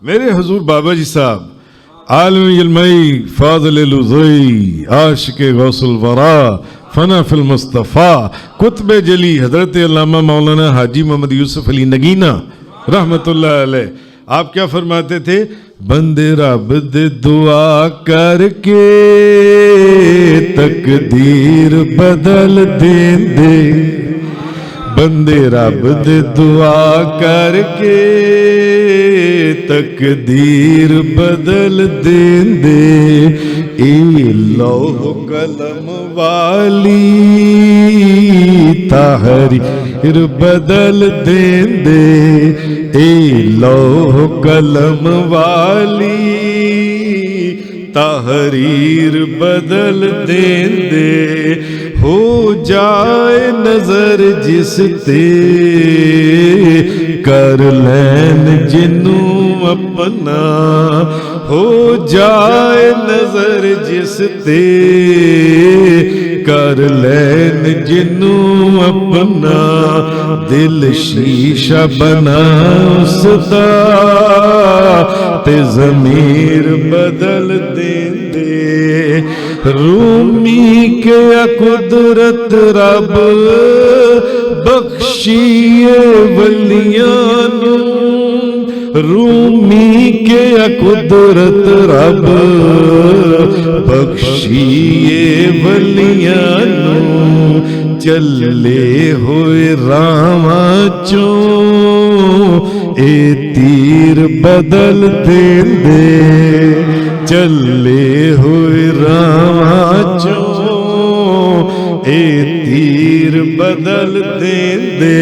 मेरे हुजूर बाबा जी साहब आलमी फाज़िल लुज़ई आशिक़ गौसुल वरा फना फिल मुस्तफ़ा कुतुब जली हज़रत अल्लामा मौलाना हाजी मोहम्मद यूसुफ अली नगीना रहमतुल्लाह अलैह। आप क्या फरमाते थे? बंदे रब दे दुआ करके तकदीर बदल देंदे, बंदे रब दे दुआ करके तकदीर बदल देंदे। ए लौह कलम वाली तहरीर बदल देंदे, ए लौह कलम वाली तहरीर बदल देंदे। हो जाए नजर जिस ते कर लैन जिनू अपना, हो जाए नजर जिस ते कर लैन जिनू अपना। दिल शीशा बना उसदा ते ज़मीर बदल देंदे। रूमी के कुदरत रब बख्शिए वलियां नू, रूमी के कुदरत रब बख्शिए वलियां नू। चले हुए रावां चों ए तीर बदल देंदे, चले हुए रावां चों ए तीर बदल देंदे।